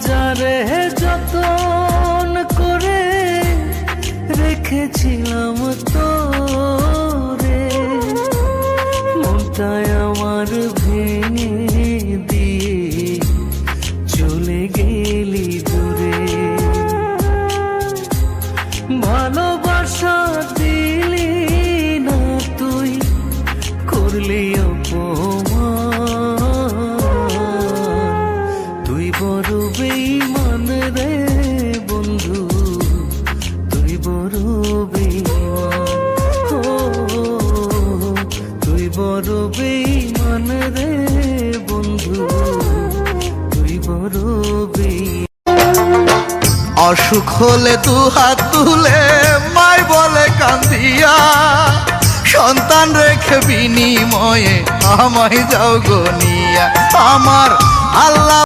যারে যতন করে রেখেছিলাম তোরে, মনটায় আমার ভেঙে দিয়ে চলে গেলি দূরে। ভালোবাসা দিলি না তুই, করলি অপমান। তুই বড় বেঈমান রে বন্ধু, তুই বড় বেঈমান। ও তুই বড় বেঈমান রে বন্ধু, তুই বড় বেঈমান। অসুখ হলে তু হাত তুলে মাই বলে কান্দিয়া, সন্তান রেখে বিনিময়ে আমায় যাও গনিয়া। আমার আল্লাহ